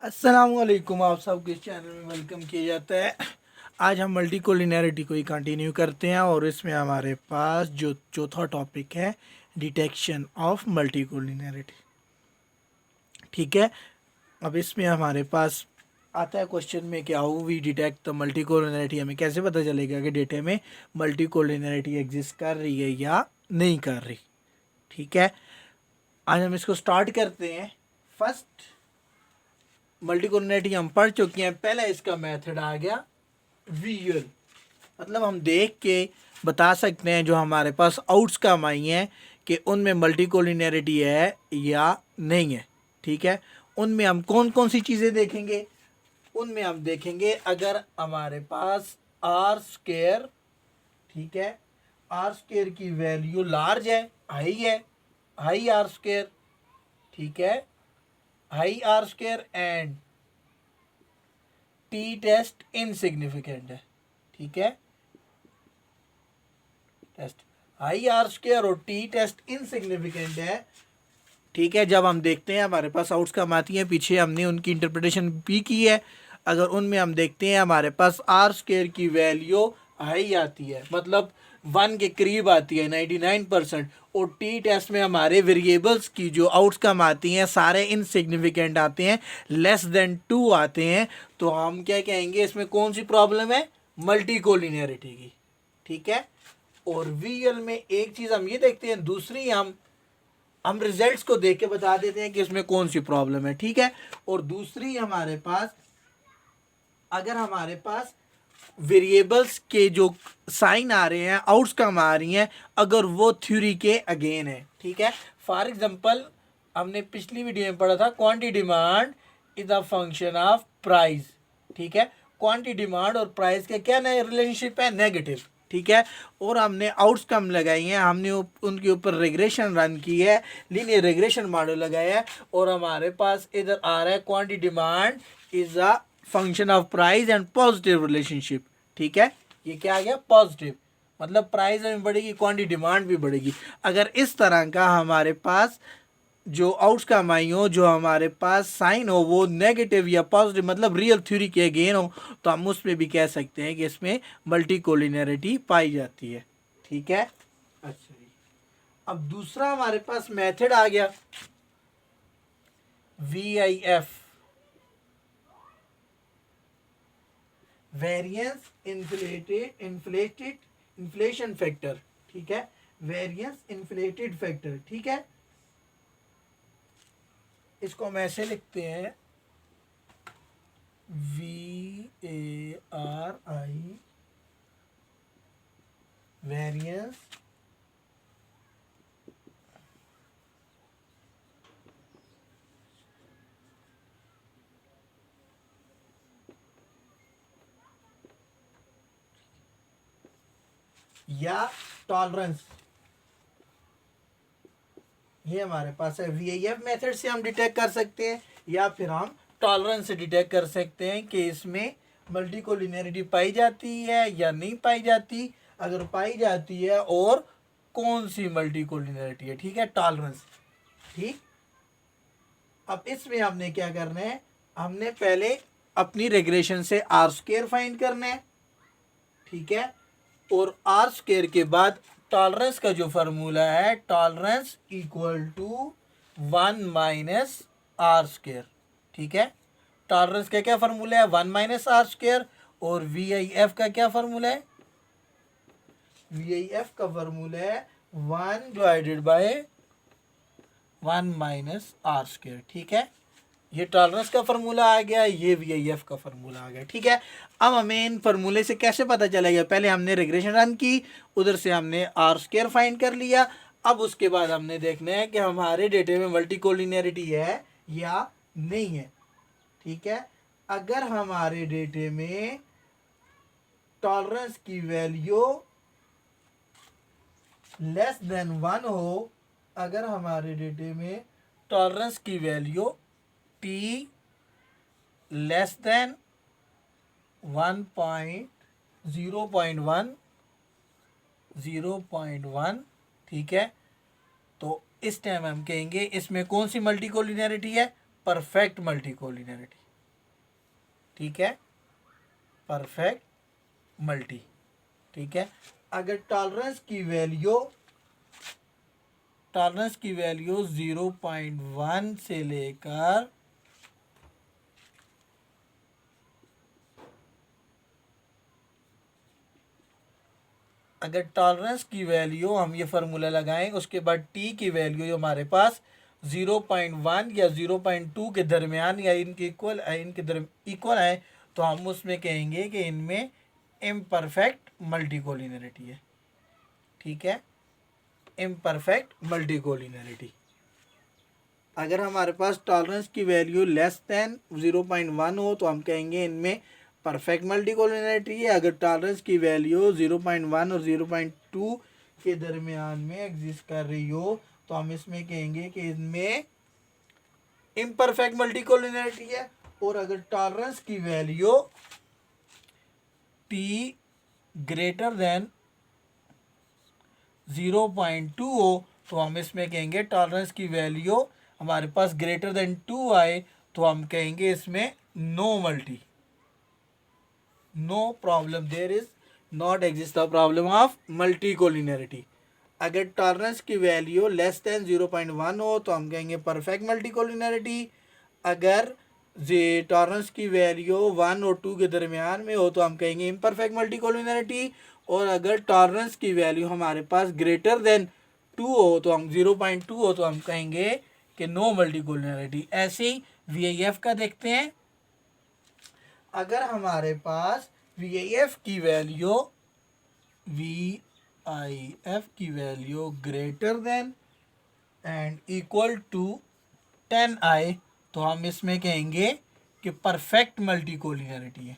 अस्सलामुअलैकुम, आप सबके इस चैनल में वेलकम किया जाता है। आज हम मल्टी कोलिनैरिटी को ही कंटिन्यू करते हैं और इसमें हमारे पास जो चौथा टॉपिक है डिटेक्शन ऑफ मल्टी कोलिनैरिटी। ठीक है, अब इसमें हमारे पास आता है क्वेश्चन में कि how we detect the multicollinearity. हमें कैसे पता चलेगा कि डेटा में मल्टी कोलिनैरिटी एग्जिस्ट कर रही है या नहीं कर रही। ठीक है, आज हम इसको स्टार्ट करते हैं। फर्स्ट मल्टी कोलिनैरिटी हम पढ़ चुके हैं। पहला इसका मेथड आ गया विजुअल, मतलब हम देख के बता सकते हैं जो हमारे पास आउटकम आई हैं कि उनमें मल्टी कोलिनैरिटी है या नहीं है। ठीक है, उनमें हम कौन कौन सी चीज़ें देखेंगे। उनमें हम देखेंगे अगर हमारे पास आर स्क्वायर, ठीक है, आर स्क्वायर की वैल्यू लार्ज है, हाई आर स्क्वायर, ठीक है, high R square and T test insignificant है। ठीक है, टेस्ट हाई आर स्क्वायर और टी टेस्ट इनसिग्निफिकेंट है। ठीक है, जब हम देखते हैं हमारे पास आउटकम आती है, पीछे हमने उनकी इंटरप्रिटेशन भी की है। अगर उनमें हम देखते हैं हमारे पास आर स्क्वायर की वैल्यू हाई आती है, मतलब 1 के करीब आती है 99%, और टी टेस्ट में हमारे वेरिएबल्स की जो आउटकम आती हैं सारे इनसिग्निफिकेंट आते हैं, लेस देन 2 आते हैं, तो हम क्या कहेंगे, इसमें कौन सी प्रॉब्लम है, मल्टी कोलिनैरिटी की। ठीक है, और वीएल में एक चीज़ हम ये देखते हैं, दूसरी हम रिजल्ट्स को देख के बता देते हैं कि इसमें कौन सी प्रॉब्लम है। ठीक है, और दूसरी हमारे पास अगर हमारे पास वेरिएबल्स के जो साइन आ रहे हैं, आउटकम आ रही हैं, अगर वो थ्योरी के अगेन है। ठीक है, फॉर एग्जांपल हमने पिछली वीडियो में पढ़ा था quantity demand is a function of price. ठीक है, क्वांटिटी डिमांड और प्राइस के क्या नए रिलेशनशिप है, नेगेटिव। ठीक है, और हमने आउटकम लगाई हैं, हमने उनके ऊपर रिग्रेशन रन की है, लीनियर रिग्रेशन मॉडल लगाया है, और हमारे पास इधर आ रहा है quantity demand is a function of price and positive relationship. ठीक है, ये क्या आ गया, पॉजिटिव, मतलब प्राइस में बढ़ेगी, क्वांटिटी डिमांड भी बढ़ेगी। अगर इस तरह का हमारे पास जो आउटकम आई हो, जो हमारे पास साइन हो, वो नेगेटिव या पॉजिटिव, मतलब रियल थ्योरी के अगेन हो, तो हम उसमें भी कह सकते हैं कि इसमें मल्टी कोलिनैरिटी पाई जाती है। ठीक है, अच्छा जी, अब दूसरा हमारे पास मेथड आ गया VIF, वेरिएंस इन्फ्लेशन फैक्टर। ठीक है, वेरिएंस इन्फ्लेटेड फैक्टर। ठीक है, इसको हम ऐसे लिखते हैं VARI, वेरिएंस या टॉलरेंस, ये हमारे पास है। VIF मेथड से हम डिटेक्ट कर सकते हैं, या फिर हम टॉलरेंस से डिटेक्ट कर सकते हैं कि इसमें मल्टी कोलिनैरिटी पाई जाती है या नहीं पाई जाती। अगर पाई जाती है और कौन सी मल्टी कोलिनैरिटी है। ठीक है, टॉलरेंस। ठीक, अब इसमें हमने क्या करना है, हमने पहले अपनी रेग्रेशन से आर स्क्वायर फाइंड करना है। ठीक है, और आर स्क्वायर के बाद टॉलरेंस का जो फार्मूला है, tolerance equal to 1 minus R square. ठीक है, टॉलरेंस का क्या फार्मूला है, 1 माइनस आर स्क्वायर, और VIF का क्या फार्मूला है, VIF का फार्मूला है 1 divided by 1 minus R square. ठीक है, ये टॉलरेंस का फार्मूला आ गया, ये VIF का फार्मूला आ गया। ठीक है, अब हमें इन फार्मूले से कैसे पता चलेगा, पहले हमने रिग्रेशन रन की, उधर से हमने आर स्क्वायर फाइंड कर लिया। अब उसके बाद हमने देखना है कि हमारे डेटे में मल्टी कोलिनैरिटी है या नहीं है। ठीक है, अगर हमारे डेटे में टॉलरेंस की वैल्यू लेस देन 1 हो, अगर हमारे डेटे में टॉलरेंस की वैल्यू टी लेस देन 0.1, ठीक है, तो इस टाइम हम कहेंगे इसमें कौन सी मल्टी कोलिनैरिटी है, परफेक्ट मल्टी कोलिनैरिटी। ठीक है, परफेक्ट मल्टी। ठीक है, अगर टॉलरेंस की वैल्यू 0.1 से लेकर अगर टॉलरेंस की वैल्यू हम ये फार्मूला लगाएं, उसके बाद टी की वैल्यू जो हमारे पास 0.1 या 0.2 के दरमियान या इनके इक्वल है, तो हम उसमें कहेंगे कि इनमें इम्परफेक्ट मल्टीकोलिनरिटी है। ठीक है, इम्परफेक्ट मल्टीकोलिनरिटी। अगर हमारे पास टॉलरेंस की वैल्यू लेस देन 0.1 हो तो हम कहेंगे इनमें परफेक्ट मल्टीकोलिनरिटी है। अगर टॉलरेंस की वैल्यू 0.1 और 0.2 के दरमियान में एग्जिस्ट कर रही हो तो हम इसमें कहेंगे कि इनमें इम्परफेक्ट मल्टीकोलिनरिटी है। और अगर टॉलरेंस की वैल्यू t ग्रेटर देन 0.2 हो तो हम इसमें कहेंगे टॉलरेंस की वैल्यू हमारे पास ग्रेटर देन 2 आए तो हम कहेंगे इसमें no multi, no problem, there is not exist the problem of multicollinearity. अगर टॉलरेंस की वैल्यू लेस देन 0.1 हो तो हम कहेंगे परफेक्ट मल्टीकोलिनरिटी। अगर टॉलरेंस की वैल्यू 1 और 2 के दरमियान में हो तो हम कहेंगे इम्परफेक्ट मल्टीकोलिनरिटी। और अगर टॉलरेंस की वैल्यू हमारे पास ग्रेटर देन 2 हो तो हम 0.2 हो तो हम कहेंगे कि नो मल्टीकोलिनरिटी। ऐसे ही VIF का देखते हैं। अगर हमारे पास VIF की value greater than and equal to 10 आए तो हम इसमें कहेंगे कि परफेक्ट मल्टीकोलिनरिटी है।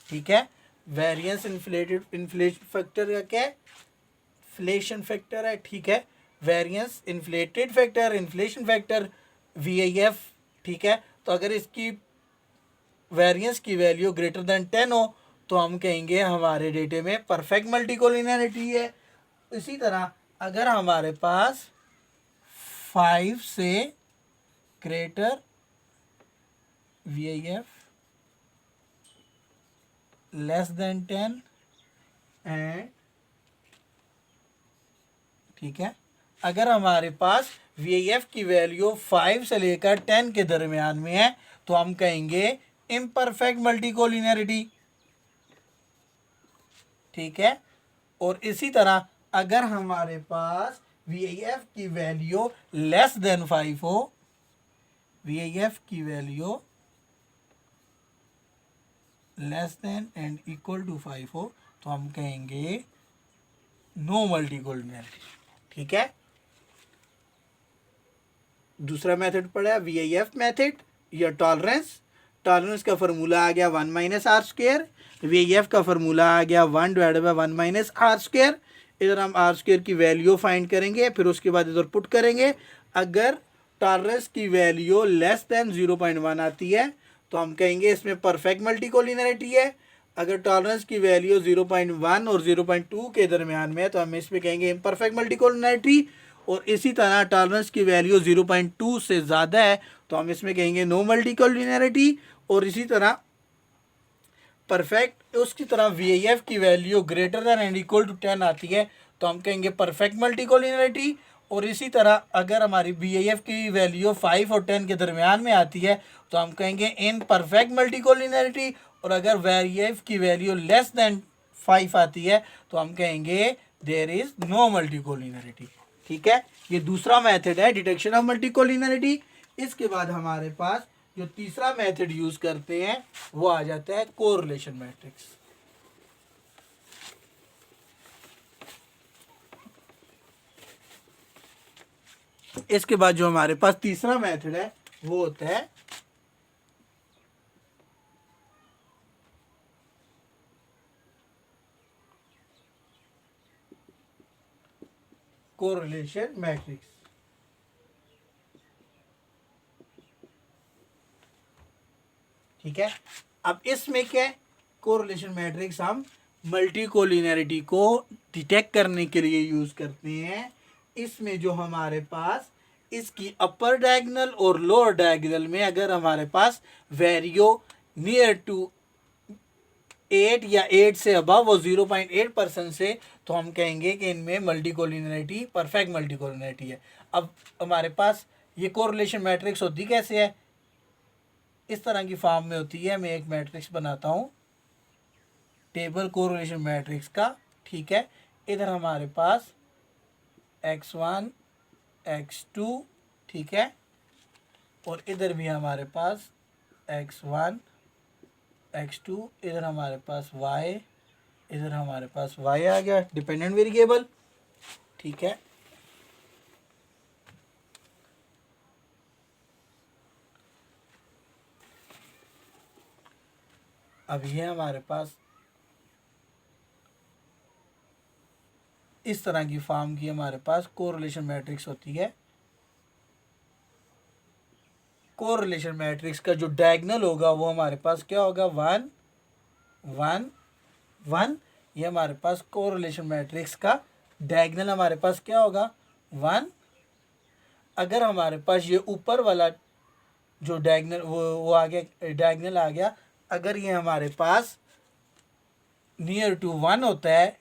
ठीक है, वेरिएंस इन्फ्लेशन फैक्टर का क्या है, इन्फ्लेशन फैक्टर है। ठीक है, variance inflated factor, inflation factor, VIF। ठीक है, तो अगर इसकी वेरिएंस की वैल्यू ग्रेटर देन 10 हो तो हम कहेंगे हमारे डेटे में परफेक्ट मल्टीकोलिनरिटी है। इसी तरह अगर हमारे पास 5 से greater VIF less than 10 and ठीक है, अगर हमारे पास VIF की वैल्यू 5 से लेकर 10 के दरमियान में है तो हम कहेंगे इम्परफेक्ट मल्टीकोलिनरिटी। ठीक है, और इसी तरह अगर हमारे पास VIF की वैल्यू लेस देन 5 हो, VIF की value less than and equal to 5 हो तो हम कहेंगे नो मल्टीकोलिनरिटी। ठीक है, दूसरा मेथड पड़ा है VIF मेथड या टॉलरेंस। टॉलरेंस का फॉर्मूला आ गया 1 माइनस आर स्क्वेयर, VIF का फॉर्मूला आ गया 1 divided by 1 minus R square. इधर हम आर स्क्वेयर की वैल्यू फाइंड करेंगे, फिर उसके बाद इधर पुट करेंगे। अगर टॉलरेंस की वैल्यू लेस देन 0.1 आती है तो हम कहेंगे इसमें परफेक्ट मल्टीकोलिनरिटी है। अगर टॉलरेंस की वैल्यू 0.1 और 0.2 के दरमियान में है तो हम इसमें कहेंगे इम्परफेक्ट मल्टीकोलिनरिटी। और इसी तरह टॉलरेंस की वैल्यू 0.2 से ज़्यादा है तो हम इसमें कहेंगे नो मल्टीकोलिनरिटी। और इसी तरह परफेक्ट, उसकी तरह VIF की value greater than and equal to 10 आती है तो हम कहेंगे परफेक्ट मल्टीकोलिनरिटी। और इसी तरह अगर हमारी VIF की वैल्यू 5 और 10 के दरमियान में आती है तो हम कहेंगे इन परफेक्ट मल्टीकोलिनरिटी। और अगर VIF की वैल्यू लेस देन 5 आती है तो हम कहेंगे देयर इज नो मल्टीकोलिनरिटी। ठीक है, ये दूसरा मेथड है डिटेक्शन ऑफ मल्टीकोलिनरिटी। इसके बाद हमारे पास जो तीसरा मेथड यूज करते हैं वो आ जाता है कोरिलेशन मैट्रिक्स। इसके बाद जो हमारे पास तीसरा मेथड है वो होता है कोरिलेशन मैट्रिक्स। ठीक है, अब इसमें क्या है, कोरिलेशन मैट्रिक्स हम मल्टीकोलिनरिटी को डिटेक्ट करने के लिए यूज करते हैं। इसमें जो हमारे पास इसकी अपर डायगोनल और लोअर डायगोनल में अगर हमारे पास वैल्यू नियर टू 8 या 8 से अबव वो 0.8% से, तो हम कहेंगे कि इनमें मल्टीकोलिनियरिटी परफेक्ट मल्टीकोलिनियरिटी है। अब हमारे पास ये कोरिलेशन मैट्रिक्स होती कैसे है, इस तरह की फॉर्म में होती है। मैं एक मैट्रिक्स बनाता हूँ टेबल कोरिलेशन मैट्रिक्स का, ठीक है। इधर हमारे पास x1 x2, ठीक है, और इधर भी हमारे पास x1 x2, इधर हमारे पास y, इधर हमारे पास y आ गया डिपेंडेंट वेरिएबल, ठीक है। अब ये हमारे पास इस तरह की फॉर्म की हमारे पास कोरिलेशन मैट्रिक्स होती है। कोरिलेशन मैट्रिक्स का जो डायगोनल होगा वो हमारे पास क्या होगा, 1 1 1। ये हमारे पास कोरिलेशन मैट्रिक्स का डायगोनल हमारे पास क्या होगा, 1। अगर हमारे पास ये ऊपर वाला जो डायगोनल वो आ गया, डायगोनल आ गया, अगर ये हमारे पास नियर टू 1 होता है,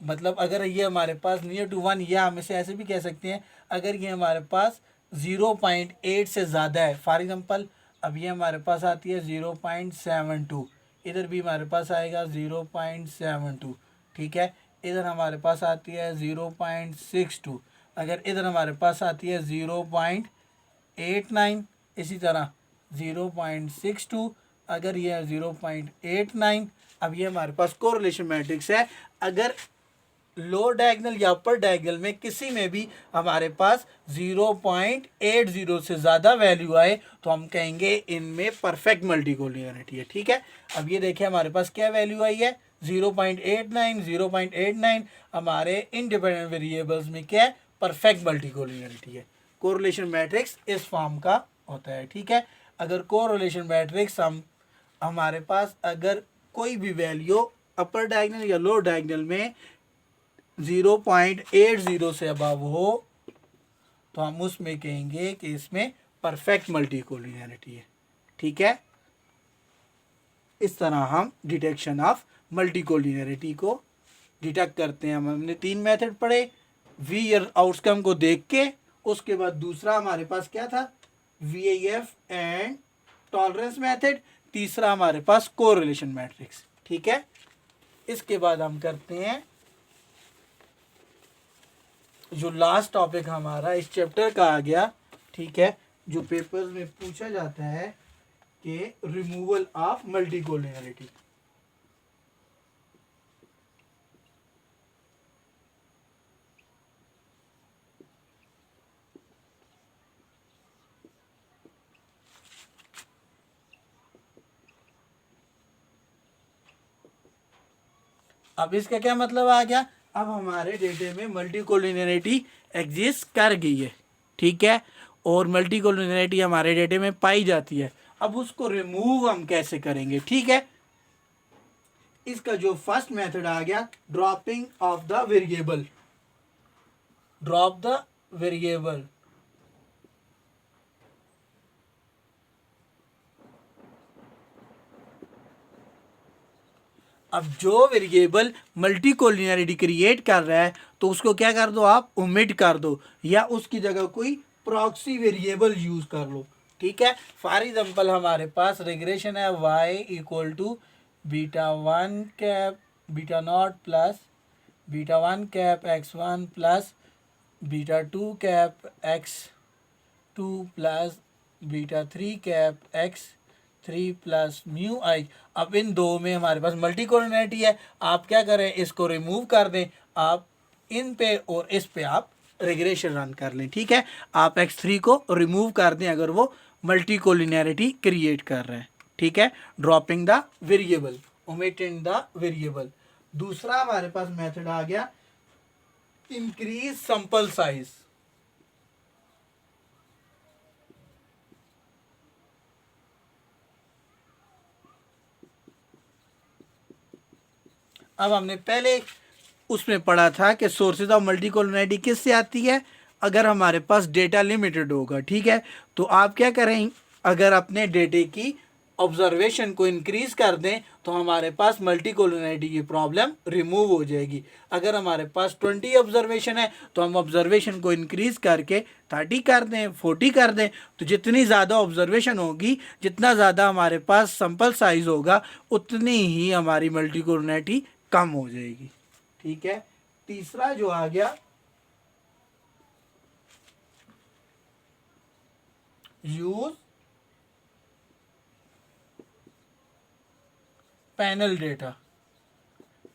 मतलब अगर ये हमारे पास नियर टू 1, या हम इसे ऐसे भी कह सकते हैं, अगर ये हमारे पास 0.8 से ज़्यादा है, फॉर एग्जांपल अब ये हमारे पास आती है 0.72, इधर भी हमारे पास आएगा 0.72, ठीक है। इधर हमारे पास आती है 0.62, अगर इधर हमारे पास आती है 0.89, इसी तरह 0.62, अगर ये है 0.89। अब ये हमारे पास कोरिलेशन मैट्रिक्स है। अगर लोअर डायगोनल या अपर डायगोनल में किसी में भी हमारे पास 0.80 से ज़्यादा वैल्यू आए, तो हम कहेंगे इनमें परफेक्ट मल्टीकोलिनियरिटी है, ठीक है। अब ये देखिए हमारे पास क्या वैल्यू आई है, 0.89 0.89। हमारे इंडिपेंडेंट वेरिएबल्स में क्या है, परफेक्ट मल्टीकोलिनियरिटी है। कोरिलेशन मैट्रिक्स इस फॉर्म का होता है, ठीक है। अगर कोरिलेशन मैट्रिक्स हमारे पास अगर कोई भी वैल्यू अपर डायगोनल या लोअर डायगोनल में 0.80 से अबव हो, तो हम उसमें कहेंगे कि इसमें परफेक्ट मल्टीकोलिनियरिटी है, ठीक है। इस तरह हम डिटेक्शन ऑफ मल्टीकोलिनियरिटी को डिटेक्ट करते हैं। हमने 3 मेथड पढ़े, वी आउटकम को देख के, उसके बाद दूसरा हमारे पास क्या था, VIF एंड टॉलरेंस मेथड, तीसरा हमारे पास कोरिलेशन मैट्रिक्स, ठीक है। इसके बाद हम करते हैं जो लास्ट टॉपिक हमारा इस चैप्टर का आ गया, ठीक है, जो पेपर्स में पूछा जाता है कि रिमूवल ऑफ मल्टीकोलिनियरिटी। अब इसका क्या मतलब आ गया, अब हमारे डेटे में मल्टीकोलिनियरिटी एग्जिस्ट कर गई है, ठीक है, और मल्टीकोलिनियरिटी हमारे डेटे में पाई जाती है। अब उसको रिमूव हम कैसे करेंगे, ठीक है। इसका जो फर्स्ट मेथड आ गया, dropping of the variable, drop the variable. अब जो वेरिएबल मल्टीकोलिनियरिटी क्रिएट कर रहा है, तो उसको क्या कर दो, आप ओमिट कर दो, या उसकी जगह कोई प्रॉक्सी वेरिएबल यूज कर लो, ठीक है। फॉर एग्जांपल हमारे पास रिग्रेशन है y equal to β1 cap β0 plus β1 cap x1 plus β2 cap x2 plus β3 cap x3 plus mu i. अब इन दो में हमारे पास मल्टीकोलिनियरिटी है, आप क्या करें, इसको रिमूव कर दें, आप इन पे और इस पे आप रिग्रेशन रन कर लें, ठीक है। आप x3 को रिमूव कर दें अगर वो मल्टीकोलिनियरिटी क्रिएट कर रहे हैं, ठीक है। Dropping the variable, omitting the variable. दूसरा हमारे पास मेथड आ गया इंक्रीज सैंपल साइज। अब हमने पहले उसमें पढ़ा था कि सोर्सेज ऑफ मल्टीकोलिनियरिटी किससे आती है, अगर हमारे पास डेटा लिमिटेड होगा, ठीक है। तो आप क्या करें, अगर अपने डेटे की ऑब्जर्वेशन को इंक्रीज़ कर दें तो हमारे पास मल्टीकोलिनैरिटी की प्रॉब्लम रिमूव हो जाएगी। अगर हमारे पास 20 ऑब्जर्वेशन है तो हम ऑब्जर्वेशन को इंक्रीज़ करके 30 कर दें, 40 कर दें। तो जितनी ज़्यादा ऑब्जर्वेशन होगी, जितना ज़्यादा हमारे पास सैंपल साइज़ होगा, उतनी ही हमारी मल्टीकोलिनैरिटी कम हो जाएगी। ठीक है। तीसरा जो आ गया, यूज पैनल डेटा।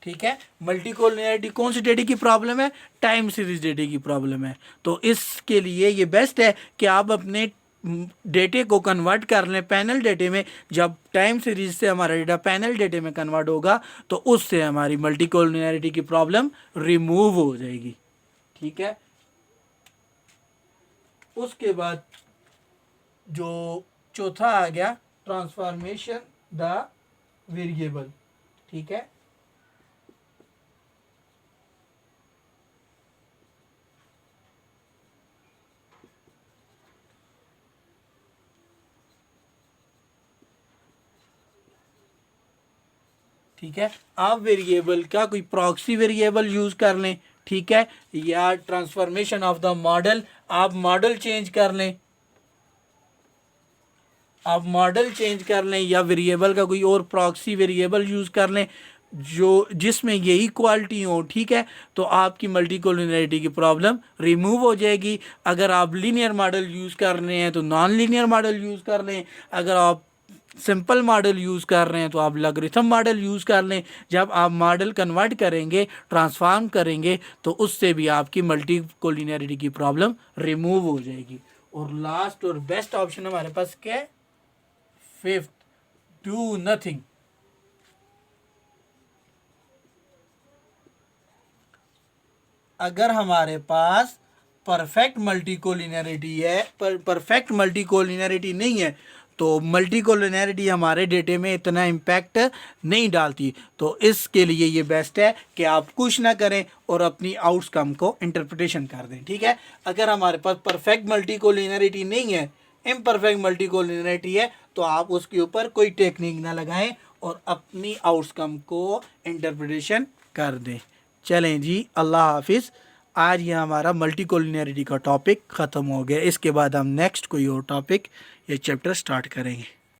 ठीक है। मल्टीकोलिनैरिटी कौन सी डेटा की प्रॉब्लम है? टाइम सीरीज डेटा की प्रॉब्लम है। तो इसके लिए ये बेस्ट है कि आप अपने डेटे को कन्वर्ट कर लें पैनल डेटे में। जब टाइम सीरीज से हमारा डेटा पैनल डेटे में कन्वर्ट होगा तो उससे हमारी मल्टीकोलिनैरिटी की प्रॉब्लम रिमूव हो जाएगी। ठीक है। उसके बाद जो चौथा आ गया, ट्रांसफॉर्मेशन द वेरिएबल। ठीक है। ठीक है। आप वेरिएबल का कोई प्रॉक्सी वेरिएबल यूज़ कर लें। ठीक है। या ट्रांसफॉर्मेशन ऑफ द मॉडल, आप मॉडल चेंज कर लें, आप मॉडल चेंज कर लें, या वेरिएबल का कोई और प्रॉक्सी वेरिएबल यूज़ कर लें जो जिसमें यही क्वालिटी हो। ठीक है। तो आपकी मल्टीकोलिनैरिटी की प्रॉब्लम रिमूव हो जाएगी। अगर आप लीनियर मॉडल यूज़ कर रहे हैं तो नॉन लीनियर मॉडल यूज़ कर लें। अगर आप सिंपल मॉडल यूज़ कर रहे हैं तो आप लॉगरिथम मॉडल यूज़ कर लें। जब आप मॉडल कन्वर्ट करेंगे, ट्रांसफॉर्म करेंगे, तो उससे भी आपकी मल्टीकोलिनैरिटी की प्रॉब्लम रिमूव हो जाएगी। और लास्ट और बेस्ट ऑप्शन हमारे पास क्या है? Fifth, do nothing. अगर हमारे पास परफेक्ट मल्टीकोलिनैरिटी है, पर परफेक्ट मल्टीकोलिनैरिटी नहीं है, तो मल्टीकोलिनैरिटी हमारे डेटे में इतना इम्पैक्ट नहीं डालती। तो इसके लिए ये बेस्ट है कि आप कुछ ना करें और अपनी आउटकम को इंटरप्रिटेशन कर दें। ठीक है। अगर हमारे पास परफेक्ट मल्टीकोलिनैरिटी नहीं है, इम्परफेक्ट मल्टीकोलिनैरिटी है, तो आप उसके ऊपर कोई टेक्निक ना लगाएं और अपनी आउटकम को इंटरप्रिटेशन कर दें। चलें जी, अल्लाह हाफिज़। आज ये हमारा मल्टीकोलिनैरिटी का टॉपिक ख़त्म हो गया। इसके बाद हम नेक्स्ट कोई और टॉपिक या चैप्टर स्टार्ट करेंगे।